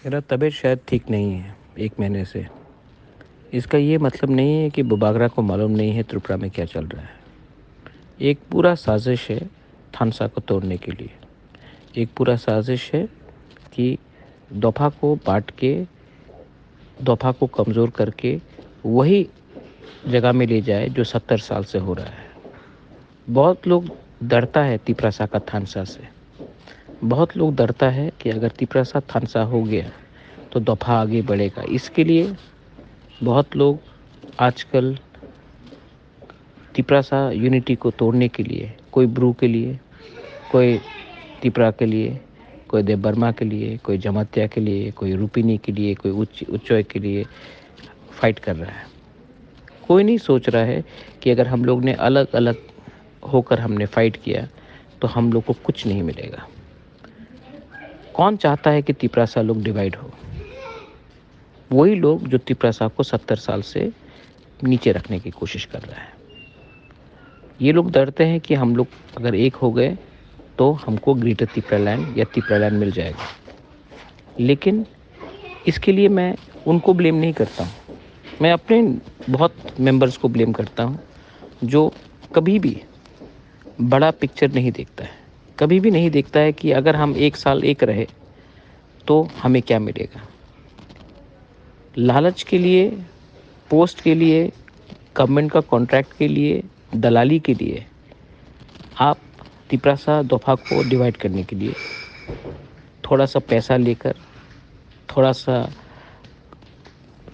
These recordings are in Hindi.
मेरा तबीयत शायद ठीक नहीं है 1 महीने से। इसका ये मतलब नहीं है कि बुबागरा को मालूम नहीं है त्रिपुरा में क्या चल रहा है। एक पूरा साज़िश है थानसा को तोड़ने के लिए। एक पूरा साज़िश है कि दोफा को बाँट के, दोफा को कमज़ोर करके वही जगह में ले जाए जो 70 साल से हो रहा है। बहुत लोग डरता है तिपरासा का थानसा से। बहुत लोग डरता है कि अगर तिपरासा थानसा हो गया तो दोफा आगे बढ़ेगा। इसके लिए बहुत लोग आजकल तिपरासा यूनिटी को तोड़ने के लिए, कोई ब्रू के लिए, कोई तिपरा के लिए, कोई देवबर्मा के लिए, कोई जमातिया के लिए, कोई रूपिनी के लिए, कोई उच्चोय के लिए फाइट कर रहा है। कोई नहीं सोच रहा है कि अगर हम लोग ने अलग अलग होकर हमने फाइट किया तो हम लोग को कुछ नहीं मिलेगा। कौन चाहता है कि तिपरासा लोग डिवाइड हो? वही लोग जो तिपरासा को 70 साल से नीचे रखने की कोशिश कर रहा है। ये लोग डरते हैं कि हम लोग अगर एक हो गए तो हमको ग्रेटर तिपरालैंड या तिपरालैंड मिल जाएगा। लेकिन इसके लिए मैं उनको ब्लेम नहीं करता हूँ। मैं अपने बहुत मेंबर्स को ब्लेम करता हूँ जो कभी भी बड़ा पिक्चर नहीं देखता है। कभी भी नहीं देखता है कि अगर हम 1 साल एक रहे तो हमें क्या मिलेगा। लालच के लिए, पोस्ट के लिए, गवर्नमेंट का कॉन्ट्रैक्ट के लिए, दलाली के लिए आप तिपरासा दोफा को डिवाइड करने के लिए थोड़ा सा पैसा लेकर, थोड़ा सा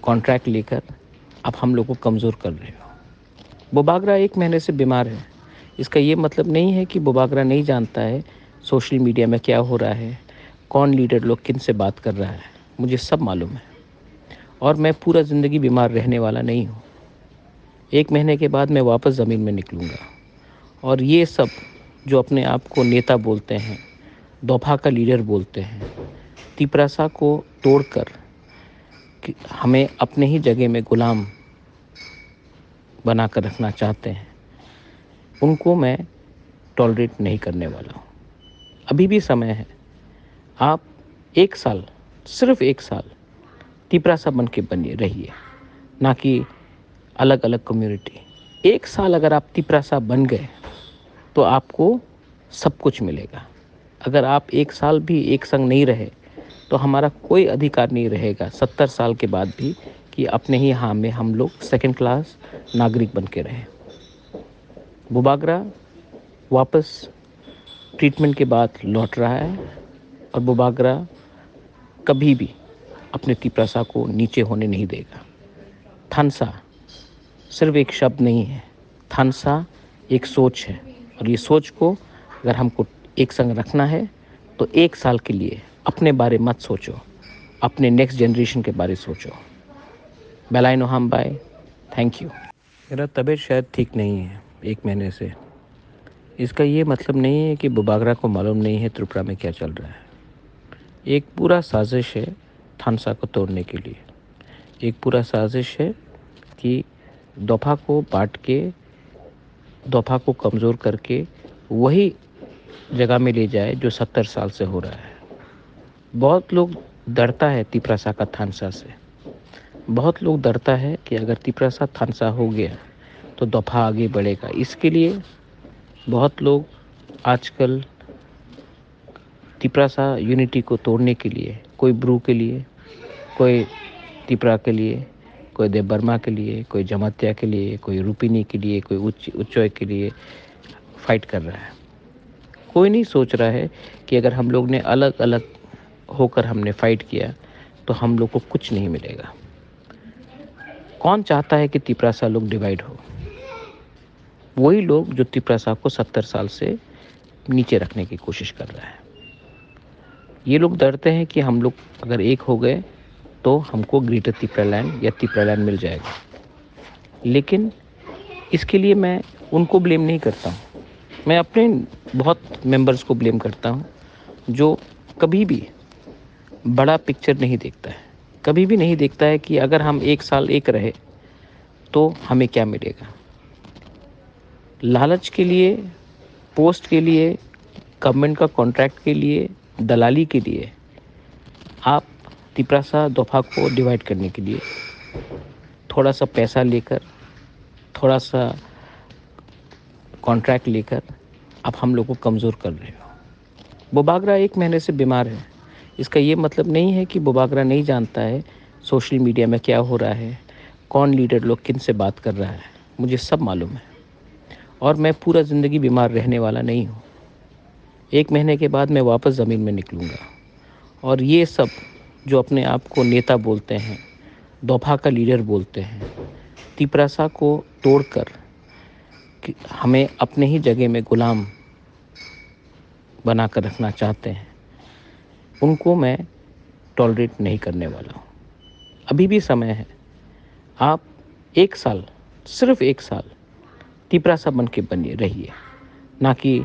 कॉन्ट्रैक्ट लेकर आप हम लोग को कमज़ोर कर रहे हो। बुबागरा 1 महीने से बीमार है। इसका ये मतलब नहीं है कि बुबागरा नहीं जानता है सोशल मीडिया में क्या हो रहा है, कौन लीडर लोग किन से बात कर रहा है। मुझे सब मालूम है और मैं पूरा ज़िंदगी बीमार रहने वाला नहीं हूँ। 1 महीने के बाद मैं वापस ज़मीन में निकलूँगा। और ये सब जो अपने आप को नेता बोलते हैं, दोफा का लीडर बोलते हैं, तिपरासा को तोड़कर कि हमें अपने ही जगह में गुलाम बनाकर रखना चाहते हैं, उनको मैं टॉलरेट नहीं करने वाला हूँ। अभी भी समय है। आप 1 साल, सिर्फ 1 साल तिपरासा बन के बनिए रहिए, ना कि अलग अलग कम्युनिटी। 1 साल अगर आप तिपरासा बन गए तो आपको सब कुछ मिलेगा। अगर आप 1 साल भी एक संग नहीं रहे तो हमारा कोई अधिकार नहीं रहेगा 70 साल के बाद भी कि अपने ही हाँ में हम लोग सेकंड क्लास नागरिक बन के रहें। बुबागरा वापस ट्रीटमेंट के बाद लौट रहा है और बुबागरा कभी भी अपने तिपरासा को नीचे होने नहीं देगा। थानसा सिर्फ एक शब्द नहीं है, थानसा एक सोच है और ये सोच को अगर हमको एक संग रखना है तो 1 साल के लिए अपने बारे मत सोचो, अपने नेक्स्ट जनरेशन के बारे सोचो। बेलाइनो हम बाय, थैंक यू। मेरा तबीयत शायद ठीक नहीं है 1 महीने से। इसका ये मतलब नहीं है कि बुबागरा को मालूम नहीं है त्रिपुरा में क्या चल रहा है। एक पूरा साजिश है थानसा को तोड़ने के लिए। एक पूरा साजिश है कि दोफा को बाँट के, दोफा को कमज़ोर करके वही जगह में ले जाए जो 70 साल से हो रहा है। बहुत लोग डरता है तिपरासा का थानसा से। बहुत लोग डरता है कि अगर तिपरासा थानसा हो गया तो दोफा आगे बढ़ेगा। इसके लिए बहुत लोग आजकल तिपरासा यूनिटी को तोड़ने के लिए, कोई ब्रू के लिए, कोई तिपरा के लिए, कोई देवबर्मा के लिए, कोई जमातिया के लिए, कोई रूपिनी के लिए, कोई उच्चोय के लिए फाइट कर रहा है। कोई नहीं सोच रहा है कि अगर हम लोग ने अलग अलग होकर हमने फाइट किया तो हम लोग को कुछ नहीं मिलेगा। कौन चाहता है कि तिपरासा लोग डिवाइड हो? वही लोग जो तिपरासा को 70 साल से नीचे रखने की कोशिश कर रहा है। ये लोग डरते हैं कि हम लोग अगर एक हो गए तो हमको ग्रेटर तिपरालैंड या तिपरालैंड मिल जाएगा। लेकिन इसके लिए मैं उनको ब्लेम नहीं करता हूँ। मैं अपने बहुत मेंबर्स को ब्लेम करता हूँ जो कभी भी बड़ा पिक्चर नहीं देखता है। कभी भी नहीं देखता है कि अगर हम 1 साल एक रहे तो हमें क्या मिलेगा। लालच के लिए, पोस्ट के लिए, गवर्नमेंट का कॉन्ट्रैक्ट के लिए, दलाली के लिए आप तिपरासा दोफा को डिवाइड करने के लिए थोड़ा सा पैसा लेकर, थोड़ा सा कॉन्ट्रैक्ट लेकर आप हम लोग को कमज़ोर कर रहे हो। बोबागरा 1 महीने से बीमार है। इसका ये मतलब नहीं है कि बोबागरा नहीं जानता है सोशल मीडिया में क्या हो रहा है, कौन लीडर लोग किन से बात कर रहा है। मुझे सब मालूम है और मैं पूरा ज़िंदगी बीमार रहने वाला नहीं हूँ। 1 महीने के बाद मैं वापस ज़मीन में निकलूँगा और ये सब जो अपने आप को नेता बोलते हैं, दोफा का लीडर बोलते हैं, तिपरासा को तोड़कर कि हमें अपने ही जगह में गुलाम बनाकर रखना चाहते हैं, उनको मैं टॉलरेट नहीं करने वाला हूँ। अभी भी समय है। आप 1 साल, सिर्फ़ 1 साल तिपरासा बन के बनिए रहिए, ना कि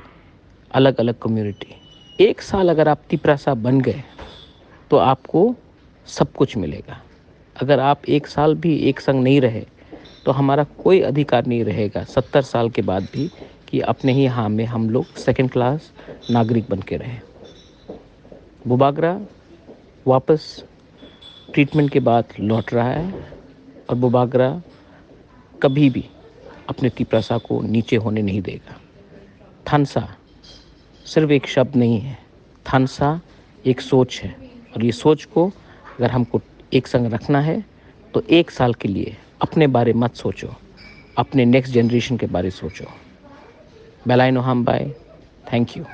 अलग-अलग कम्युनिटी। 1 साल अगर आप तिपरासा बन गए, तो आपको सब कुछ मिलेगा। अगर आप 1 साल भी एक संग नहीं रहे, तो हमारा कोई अधिकार नहीं रहेगा 70 साल के बाद भी कि अपने ही हाँ में हम लोग सेकंड क्लास नागरिक बन के रहें। बोबागरा वापस ट्रीटमेंट के बाद लौट रहा है और बोबागरा कभी भी अपने तिपरासा को नीचे होने नहीं देगा। थानसा सिर्फ एक शब्द नहीं है, थानसा एक सोच है और ये सोच को अगर हमको एक संग रखना है तो 1 साल के लिए अपने बारे मत सोचो, अपने नेक्स्ट जनरेशन के बारे सोचो। बेलाइनो हम बाय, थैंक यू।